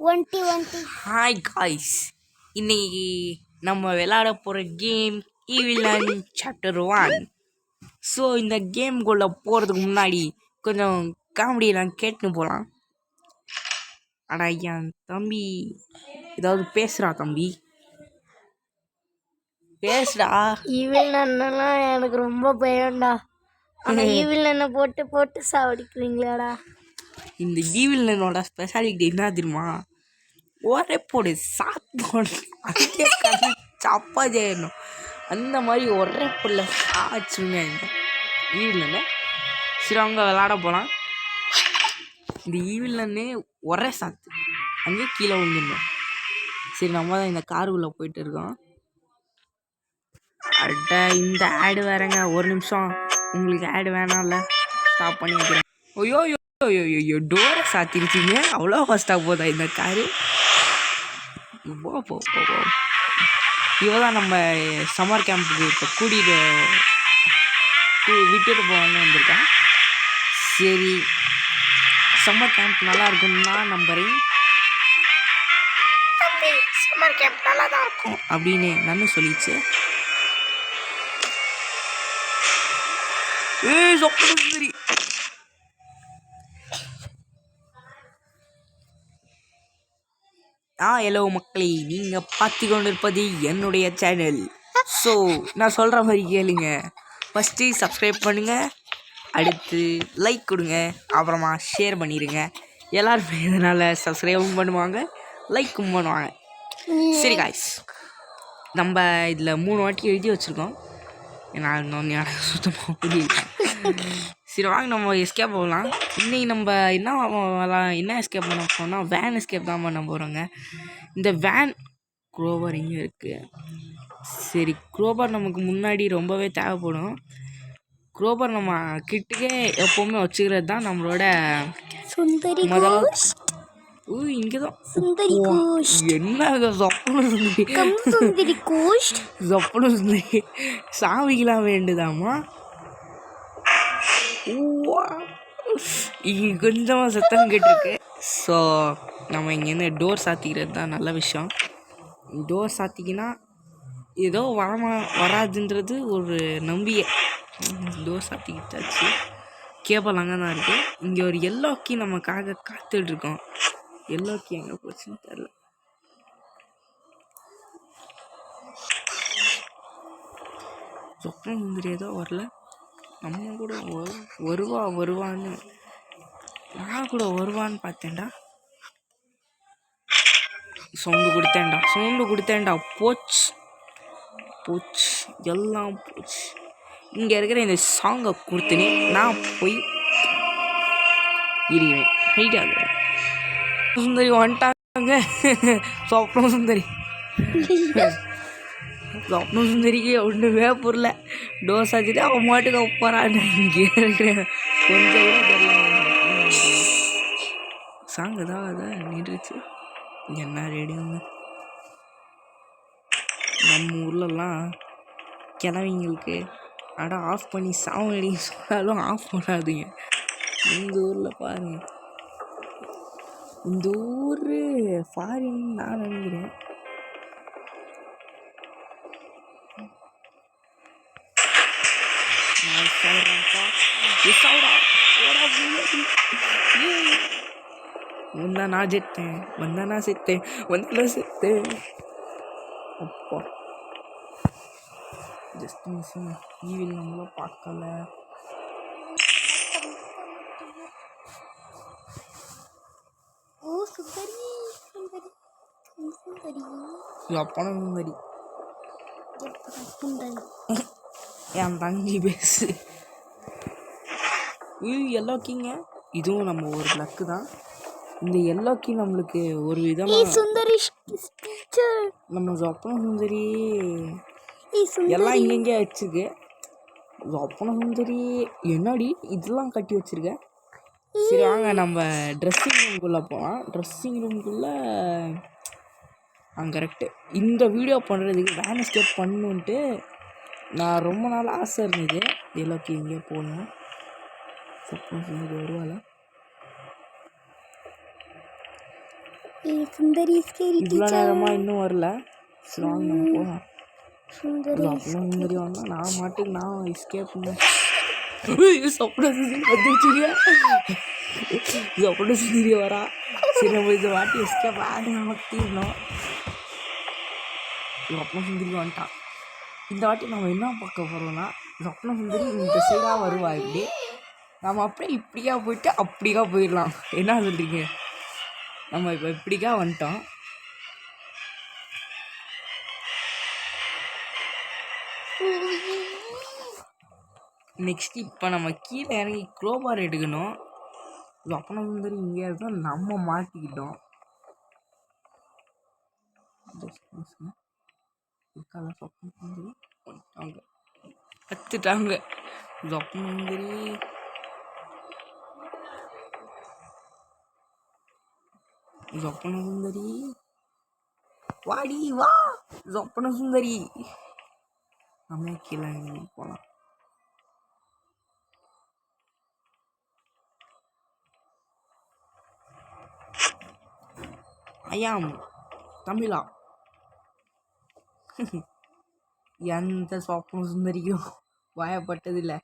ஒன்ட்டி ஒன்ட்டி. Hi guys, இன்னைக்கு நம்ம விளையாட போகிற கேம் ஈவில் சாப்டர் 1. ஸோ இந்த கேம்குள்ளே போகிறதுக்கு முன்னாடி கொஞ்சம் காமெடியெல்லாம் கேட்டுன்னு போகலாம். ஆனால் என் தம்பி ஏதாவது பேசுகிறா தம்பி, பேசுடா. ஈவில் அண்ணெல்லாம் எனக்கு ரொம்ப பயம்டா. ஆனால் ஈவில் அண்ணனை போட்டு போட்டு சாவடிக்கிறீங்களாடா. இந்த ஈவில் அண்ணனோட ஸ்பெஷாலிட்டி என்ன தெரியுமா? ஒரே போடு சாப்பிட்டு அங்கே கதை சப்பா செய்யணும். அந்த மாதிரி ஒரே பொருளை சாச்சுங்க ஈவில்னு. சரி அவங்க விளாட போகலாம். இந்த ஈவில்னே ஒரே சாத்து அங்கே கீழே விழுந்துடணும். சரி நம்ம தான் இந்த காருக்குள்ளே போயிட்டு இருக்கோம். அட இந்த ஆடு வேறங்க, ஒரு நிமிஷம் உங்களுக்கு ஆடு வேணாம்ல, ஸ்டாப் பண்ணி வைக்கிறேன். ஐயோ ஐயோ ஐயோ ஐயோ டோரை சாத்திருச்சிங்க. அவ்வளோ ஃபஸ்ட்டாக போதா இந்த காரு? போ இவதான் நம்ம சம்மர் கேம்புக்கு இப்போ கூட்டிகிட்டு விட்டுட்டு போகணுன்னு வந்திருக்கேன். சரி, சம்மர் கேம்ப் நல்லா இருக்குன்னு நான் நம்புறேன். சம்மர் கேம்ப் நல்லா தான் இருக்கும் அப்படின்னு நான் சொல்லிச்சு. சரி, ஹலோ மக்களே, நீங்கள் பார்த்து கொண்டு இருப்பது என்னுடைய சேனல். ஸோ நான் சொல்கிற மாதிரி கேளுங்க. ஃபஸ்ட்டு சப்ஸ்கிரைப் பண்ணுங்கள், அடுத்து லைக் கொடுங்க, அப்புறமா ஷேர் பண்ணிடுங்க. எல்லாருமே இதனால் சப்ஸ்கிரைபும் பண்ணுவாங்க, லைக்கும் பண்ணுவாங்க. சரி காய்ஸ், நம்ம இதில் 3 வாட்டி எழுதி வச்சுருக்கோம். நான் இன்னொன்று எனக்கு சுத்தமாக புரியல. சரி வாங்க நம்ம எஸ்கேப் போகலாம். இன்றைக்கி நம்ம என்ன எஸ்கேப் பண்ண போனால் வேன் எஸ்கேப் தான் பண்ண போகிறோங்க. இந்த வேன் க்ரோவர் இங்கே இருக்குது. சரி, க்ரோவர் நமக்கு முன்னாடி ரொம்பவே தேவைப்படும். க்ரோவர் நம்ம கிட்டே எப்போவுமே வச்சுக்கிறது தான் நம்மளோட முதல். இங்கே தான் என்ன சொப்பன சுந்தரி சாமிக்கெலாம் வேண்டுதாம்மா. இங்கே கொஞ்சமாக சத்தம் கேட்டிருக்கு. ஸோ நம்ம இங்கேருந்து டோர் சாத்திக்கிறது தான் நல்ல விஷயம். டோர் சாத்திக்கினா ஏதோ வராதுன்றது ஒரு நம்பிக்கை. டோர் சாத்திக்கிட்டாச்சு. கேபிள் அங்கே தான் இருக்குது. இங்கே ஒரு எல்லோ கீ நமக்காக காத்துட்ருக்கோம். எல்லோ கீ எங்கே போச்சுன்னு தெரில. சொப்பனம் முந்திரி ஏதோ வரல. நம்ம கூட வருவான்னு நான் கூட வருவான்னு பார்த்தேன்டா. சவுண்டு கொடுத்தேன்டா. போச்சு எல்லாம் போச்சு. இங்கே இருக்கிற இந்த சாங்கை கொடுத்துனே நான் போய் இருக்கிறேன். ஹைட் ஆகுறேன். சுந்தரி வந்துட்டாங்க. சொப்னம் சுந்தரிக்கு ஒன்றுமே புரியல. டோஸ் ஆச்சுட்டு அவன் மாட்டுக்கு போகிறான்னு இங்கே இருக்கிறேன். கொஞ்சம் கூட தெரியல. சாங்கு தான் அதை நின்றுச்சு. என்ன ரேடியோங்க நம்ம ஊர்லலாம் கிழவிங்களுக்கு ஆஃப் பண்ணி சாவடி சொன்னாலும் ஆஃப் பண்ணாதீங்க. இந்த ஊரில் பாருங்கள், இந்த ஊர் ஃபாரின் நான் நினைக்கிறேன். வந்தா நான் செத்தேன். அப்பா ஜஸ்ட் மிஸ்ஸிங். ஈவில் நம்மளும் பார்க்கல. சுந்தரி என் தங்கி பேசு. எல்லோ கீங்க, இதுவும் நம்ம ஒரு லக்கு தான். இந்த எல்லோ கீ நம்மளுக்கு ஒரு விதமாக நம்ம சொப்பன சுந்தரி எல்லாம் இங்கெங்கே வச்சிருக்கு. சொப்பன சுந்தரி என்னடி இதெல்லாம் கட்டி வச்சிருக்க? சரி வாங்க நம்ம ட்ரெஸ்ஸிங் ரூம்குள்ளே போகலாம். ட்ரெஸ்ஸிங் ரூம்குள்ளே கரெக்டு. இந்த வீடியோ பண்ணுறதுக்கு வேன் எஸ்கேப் பண்ணுன்ட்டு நான் ரொம்ப நாள் ஆசை இருந்தது. எல்லோக்கு எங்கேயோ போகணும். சொப்பன சுந்தரி வருவாளா? ஏய் சுந்தரி ஸ்கேரி இவ்வளோ டீச்சர். நேரமாக இன்னும் வரல. சரி வாங்க நம்ம போகலாம். சுந்தரி சொப்ன சுந்தரி வந்தால் நான் மாட்டுக்கு நான் எஸ்கேப் பண்ணேன். சொப்ன சுந்தரி வந்துருச்சுங்க. சொப்ன சுந்தரி வரா. சரி நம்ம இதை வாட்டி எஸ்கேப் ஆடி மாற்றிடணும். சொப்ன சுந்தரி வந்துட்டான். இந்த வாட்டி நம்ம என்ன பார்க்க போகிறோம்னா, சொப்ன சுந்தரி இந்த சைடாக வருவா. இப்படி நம்ம அப்படியே இப்படியா போயிட்டு அப்படியா போயிடலாம். என்ன சொல்கிறீங்க? நம்ம இப்போ இப்படிக்கா வந்துட்டோம். நெக்ஸ்ட் இப்போ நம்ம கீழே இறங்கி க்ரோபார் எடுக்கணும். சொப்ன சுந்தரி இங்கே இருந்தால் நம்ம மாட்டிக்கிட்டோம். சொப்ன சுந்தரி வந்துட்டாங்க, கத்துட்டாங்க. சொப்ன சுந்தரி சொப்ன சுந்தரி வாடி வா. சொப்ன சுந்தரி நம்ம கீழே போகலாம். ஐயாம் தமிழா. எந்த சொப்ன சுந்தரிக்கும் வாயப்பட்டதில்லை.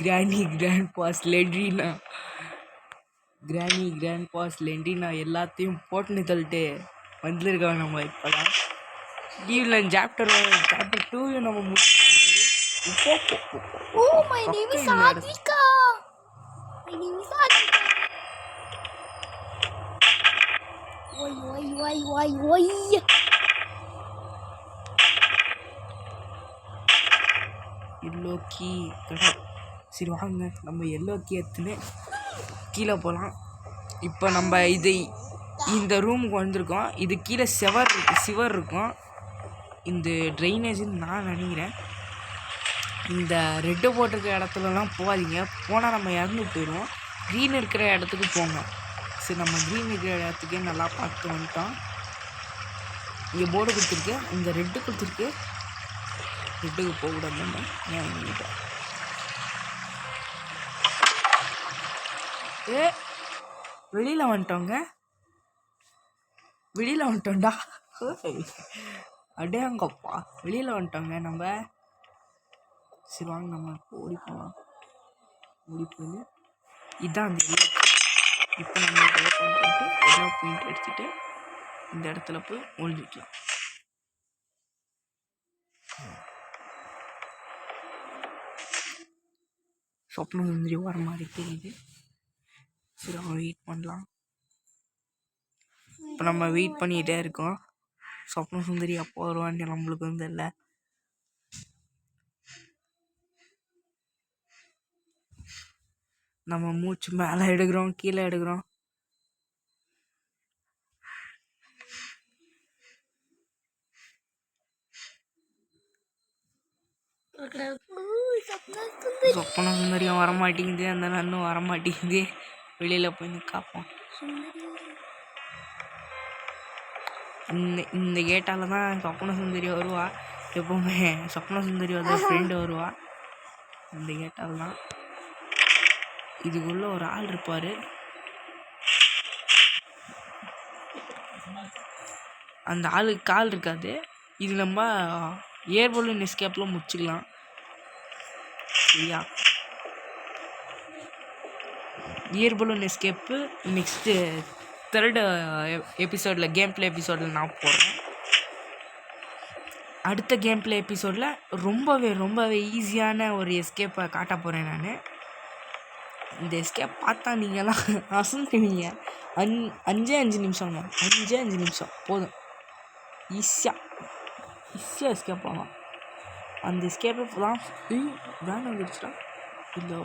கிராண்ட் பாஸ் லெண்ட்ரினா எல்லாத்தையும் போட்டுன்னு தள்ளிட்டு வந்துருக்காங்க. நம்ம இப்போதான் டிவியில் சாப்டர் 2 நம்ம Oh, my name is Adhika. My name is Adhika. Oi. எல்லோ கீ கடை. சரி வாங்க நம்ம எல்லோ கீ எடுத்துன்னு கீழே போகலாம். இப்போ நம்ம இந்த ரூமுக்கு வந்திருக்கோம். இது கீழே சிவர் இருக்கும். இந்த ட்ரைனேஜ்னு நான் நினைக்கிறேன். இந்த ரெட்டு போட்டிருக்க இடத்துலலாம் போகாதீங்க. போனால் நம்ம இறந்து போயிடுவோம். க்ரீன் இருக்கிற இடத்துக்கு போங்க. சரி நம்ம க்ரீன் இருக்கிற இடத்துக்கே நல்லா பார்த்து வந்துட்டோம். இங்கே போர்டு கொடுத்துருக்கு, இந்த ரெட்டு கொடுத்துருக்கு. ரெட்டுக்கு போகக்கூடாது. நம்ம ஏன் வாங்கிட்டோம். வெளியில் வந்துட்டோம்டா. அடேங்கப்பா வெளியில் வந்துட்டோங்க நம்ம. சரி வாங்க நம்ம ஓடி போகலாம். ஓடி போய் இதுதான் அந்த எல்லோ. இப்போ நம்ம ஓப்பன் பண்ணிட்டு எல்லோ பெயிண்ட் அடிச்சுட்டு இந்த இடத்துல போய் ஒழிஞ்சிக்கலாம். சொப்ன சுந்தரி வர மாதிரி தெரியுது. சரி அவங்க வெயிட் பண்ணலாம். இப்போ நம்ம வெயிட் பண்ணிகிட்டே இருக்கோம். சொப்ன சுந்தரி அப்போ வருவான்னு நம்மளுக்கு வந்து இல்லை. நம்ம மூச்சு மேலே எடுக்கிறோம், கீழே எடுக்கிறோம். சொப்பன சுந்தரியம் வரமாட்டேங்குது, அந்த நன்னும் வரமாட்டேங்குது. வெளியில் போய் காப்போம். இந்த கேட்டால தான் சொப்பன சுந்தரி வருவா. எப்போவுமே சொப்பன சுந்தரி வந்து ஃப்ரெண்டு வருவா. இந்த கேட்டால் தான். இதுக்குள்ளே ஒரு ஆள் இருப்பார். அந்த ஆளுக்கு கால் இருக்காது. இது நம்ம ஏர் பலூன் எஸ்கேப்பில் முடிச்சுக்கலாம். சரியா? Air balloon escape next 3rd எபிசோடில் கேம் பிளே எபிசோடில் நான் போடுறேன். அடுத்த கேம் பிளே எபிசோடில் ரொம்பவே ஈஸியான ஒரு எஸ்கேப்பை காட்ட போகிறேன் நான். இந்த எஸ்கேப் பார்த்தா நீங்கள்லாம் அசந்துடுவீங்க. 5 நிமிஷங்க, 5 நிமிஷம் போதும். ஈஸியாக எஸ்கேப் ஆகலாம். அந்த எஸ்கேப்பை தான் வேன் வந்துடுச்சுடா. இல்லை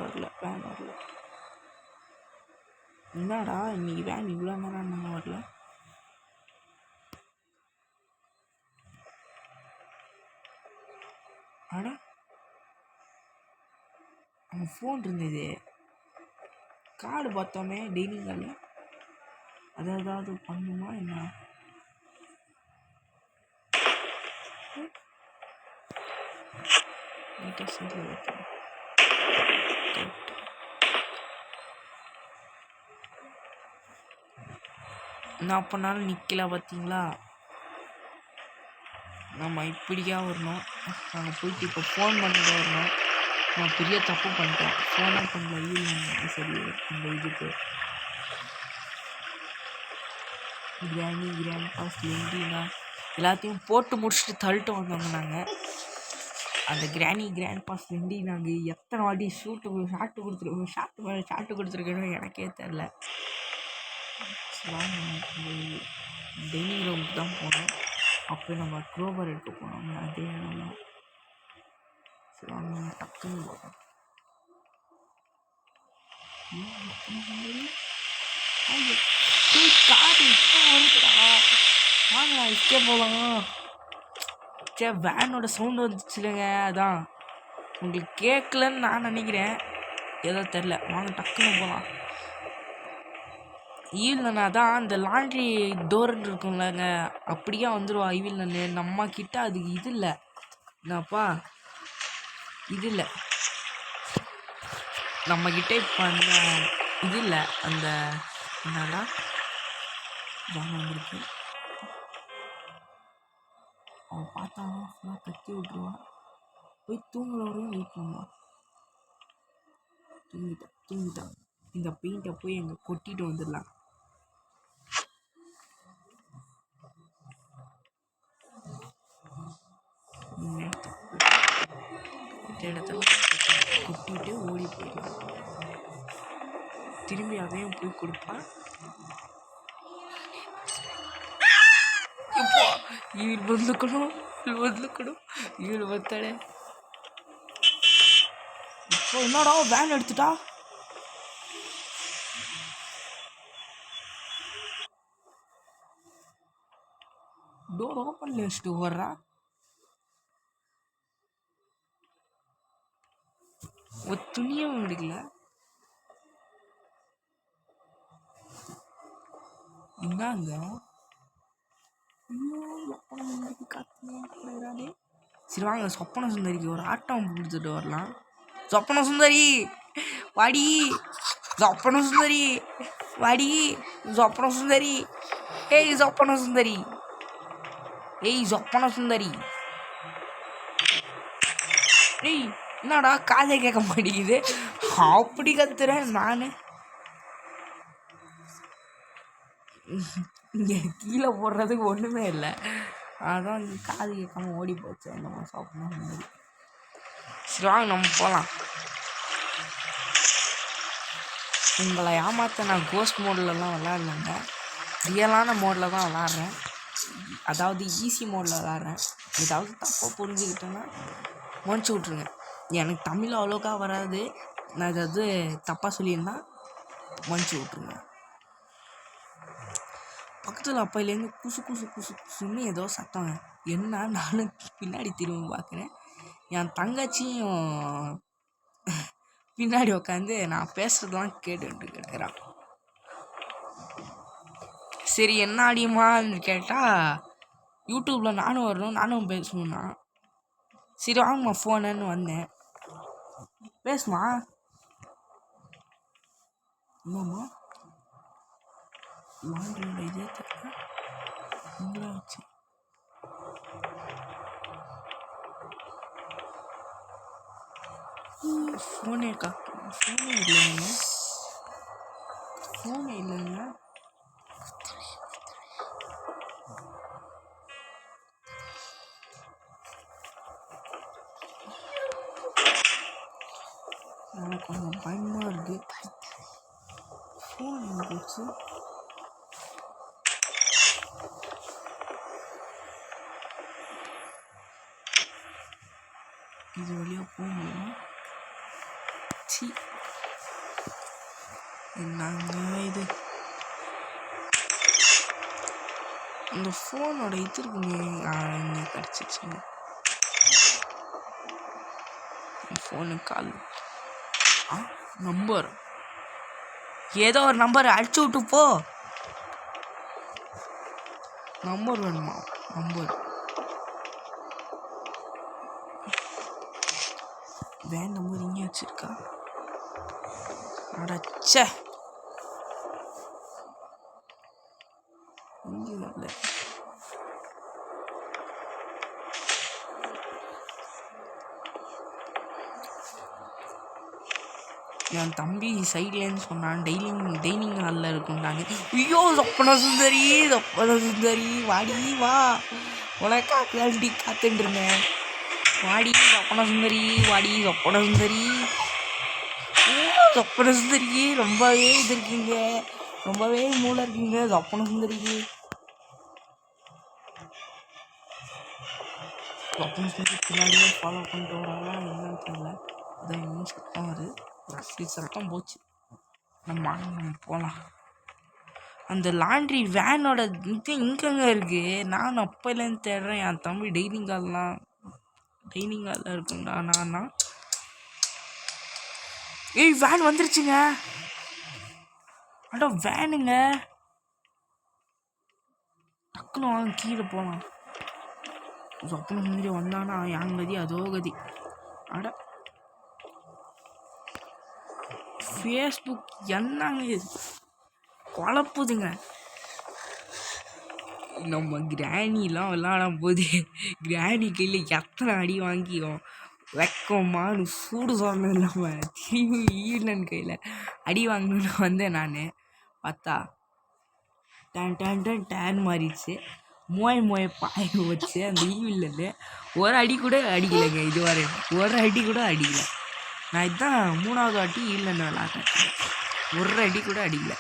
வேன் வரல. என்னடா இன்னைக்கு வேன் இவ்வளோ நேரம் வரல? அடா அவன் ஃபோன் இருந்தது, கார்டு பார்த்தோமே டெய்லி கார்டு. அதாவது பண்ணுமா என்ன? சைடில் வைக்கணும். நான் பண்ணாலும் நிற்கல பார்த்தீங்களா. நம்ம இப்படியா வரணும். நாங்கள் போயிட்டு இப்போ ஃபோன் பண்ணிட்டு வரணும். நான் பெரிய தப்பு பண்ணிட்டேன். ஃபோனே பண்ணல. இல்லை சரி இந்த இதுக்கு கிராண்ட் பாஸ் லெண்டினா எல்லாத்தையும் போட்டு முடிச்சுட்டு தள்ளிட்டு வந்தோங்க நாங்கள். அந்த கிராண்ட் பாஸ் லெண்டி நாங்கள் எத்தனை வாட்டி ஷாட்டு கொடுத்துருக்கேன்னு எனக்கே தெரில. டைனிங் ரூமுக்கு தான் போனோம். அப்போ நம்ம க்ரோவர் எடுக்க போனோம். அதே இடம் சரி வாங்க டக்குன்னு போட்டோம். வாங்கடா இஸ்கே போகலாம். சே வேனோட சவுண்டு வந்துச்சுலங்க. அதான் உங்களுக்கு கேட்கலன்னு நான் நினைக்கிறேன். ஏதோ தெரில. வாங்க டக்குன்னு போகலாம். ஈவில்ண்ணா தான் அந்த லாண்ட்ரி டோர்ன்னு இருக்கும்லங்க, அப்படியே வந்துடுவா ஈவில்ண்ணு. நம்ம கிட்ட அது இது இல்லை என்னப்பா, இது இல்லை நம்மக்கிட்ட இப்போ அந்த இது இல்லை. அந்த என்னடா ஜாமான் வந்துருக்கு. அவன் பார்த்தாலும் ஃபுல்லாக கத்தி விட்ருவான். போய் தூங்குற வரையும் வெயிட் பண்ணுவான். தூங்கிட்டான். இந்த பெயிண்ட்டை போய் எங்கே கொட்டிட்டு வந்துடலாம். இடத்துல கொட்டிட்டு ஓடி போயிடலாம். திரும்பி அதையும் போய் கொடுப்பான். இப்போ இவள் வந்துக்கணும் இவள் வந்தாடே. இப்போ என்னடா வேன் எடுத்துட்டா. டோர் ஓப்பன்ல வச்சுட்டு வர்றா. ஒரு துணியும் எடுக்கல. என்னங்க சரி வாங்க சொப்பன சுந்தரிக்கு ஒரு ஆட்டம் கொடுத்துட்டு வரலாம். சொப்பன சுந்தரி வாடி, சொப்பன சுந்தரி வாடி, சொப்பன சுந்தரி. ஏய் சொப்பன சுந்தரி, ஏய் சொப்பன சுந்தரி. ஏய் என்னடா காதை கேட்க மாட்டேங்குது. அப்படி கத்துறேன் நான். இங்கே கீழே போடுறதுக்கு ஒன்றுமே இல்லை. அதான் காது கேட்காம ஓடி போச்சு. நம்ம சாப்பிடணும் முன்னாடி. சரி வாங்க நம்ம போகலாம். உங்களை ஏமாற்ற நான் கோஸ்ட் மோட்லலாம் விளாட்லங்க, ரியலான மோடில் தான் விளாட்றேன். அதாவது ஈஸி மோடில் விளாட்றேன். ஏதாவது தப்பாக புரிஞ்சுக்கிட்டேன்னா மன்னிச்சு விட்ருங்க. எனக்கு தமிழ் அவ்வளோக்கா வராது. நான் ஏதாவது தப்பாக சொல்லியிருந்தா மன்னிச்சு விட்ருங்க. பக்கத்தில் அப்பையிலேருந்து குசுன்னு ஏதோ சத்தம். என்ன நானும் பின்னாடி திரும்ப பார்க்குறேன். என் தங்கச்சியும் பின்னாடி உட்காந்து நான் பேசுகிறதெல்லாம் கேட்டுக்கிட்டு கிடக்குறான். சரி என்ன ஆடியுமான்னு கேட்டால் யூடியூப்பில் நானும் வரணும் நானும் பேசணும்னா. சரி வாங்கம்மா ஃபோனுன்னு வந்தேன். பேசுமா என்னம்மா லாண்ட்ரியோட இதே தக்க உங்களா வச்சு ஃபோனே இல்லைங்க. எனக்கு கொஞ்சம் பயமாக இருக்குது. ஃபோன் எங்கே போச்சு? இது வழியாக போக முடியுமா? சி என்னங்க இது. அந்த ஃபோனோட இது இருக்குங்க. இங்கே கிடச்சிச்சுங்க. ஃபோனு கால் நம்பர் ஏதோ ஒரு நம்பர் அடிச்சு விட்டு போ. நம்பர் வேணுமா? நம்பர் வேன் நம்பர் இங்கே வச்சிருக்கா. அடச்சே இல்லை. என் தம்பி சைட்லேருந்து சொன்னான் டைனிங் ஹாலில் இருக்கும்டாங்க. ஐயோ சொப்பன சுந்தரி வாடி வா, உனக்கா கேள்வி காத்துட்டுருந்தேன். வாடி சொப்பன சுந்தரி, வாடி சொப்பன சுந்தரி, சொப்பன சுந்தரிக்கு ரொம்பவே இது இருக்குங்க, ரொம்பவே மூளை இருக்குங்க சொப்பன சுந்தரிக்கு. சொப்பன சுந்தரி பின்னாடியே ஃபாலோ பண்ணிட்டு வராங்களா என்னன்னு தெரியல. அதான் இன்னும் சத்தம் வருது. சத்தம் போச்சு. நம்ம போகலாம். அந்த லாண்ட்ரி வேனோட இது இங்கங்க இருக்கு. நான் அப்போலேருந்து தேடுறேன். என் தம்பி டைனிங் ஹாலில் இருக்குண்டா. நானா ஏய் வேன் வந்துருச்சுங்க. அடா வேனுங்க. டக்குன்னு வாங்க கீழே போகலாம். சொப்பன சுந்தரி வந்தானா என் கதி அதோ கதி. அட ஃபேஸ்புக் என்னங்க இது குழப்புதுங்க. நம்ம கிராணிலாம் விளாடும் போது கிராணி கையில் எத்தனை அடி வாங்கியும் வெக்கமானு சூடு சொன்ன இல்லாமல் திரும்பி ஈவன் கையில் அடி வாங்கணுன்னு வந்தேன். நான் பார்த்தா டேன் மாறிடுச்சு. மோய பாய வச்சு அந்த ஈவில்ல ஒரு அடி கூட அடிக்கலைங்க. இது வரை ஒரு அடி கூட அடிக்கலை. நான் இதுதான் 3வது வாட்டி ஈவிலன்னு விளாட்றேன். ஒரு அடி கூட அடிக்கல.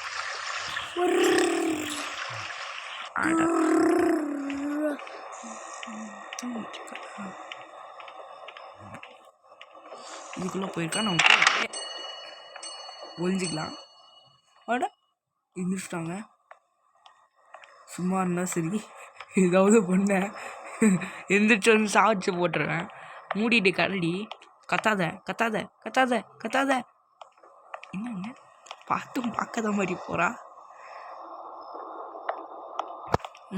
இதுக்குள்ளே போயிருக்கா நம்ம ஒழிஞ்சிக்கலாம். அட இருந்துட்டாங்க. சும்மா இருந்தால் சரி ஏதாவது பண்ண எந்திரிச்சு வந்து சாவச்சு போட்டுருவேன். மூடிட்டு கரடி கத்தாத என்னங்க பார்த்தும் பார்க்காத மாதிரி போகிறா.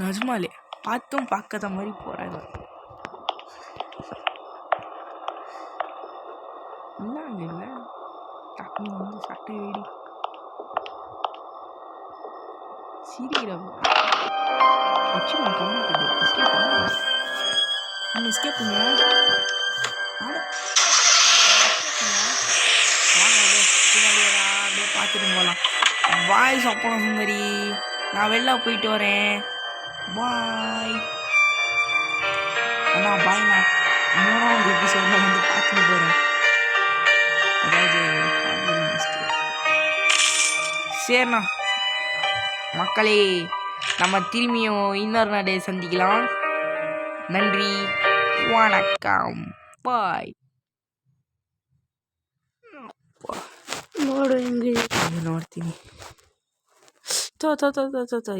நிஜமாலே பார்த்தும் பார்க்காத மாதிரி போகிறா. என்னங்க இல்லை டக்குனு வந்து சட்டை வேடி சீரியல் வச்சு நான் கம்மிட்டு எஸ்கேப்புங்க. அப்படியே பார்த்துட்டு போகலாம். பாய் சொப்பன சுந்தரி, நான் வெளில போயிட்டு வரேன். பாய் அண்ணா, பாய். நான் 3வது எபிசோடில் வந்து பார்த்துட்டு போகிறேன். அதாவது சரிண்ணா மக்களே, நம்ம திரும்பியும் இன்னொரு நாடே சந்திக்கலாம். நன்றி, வணக்கம், பாய். ನೋಡು ಹೆಂಗಿದೆ ನೋಡ್ತೀನಿ.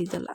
ಇದೆಲ್ಲ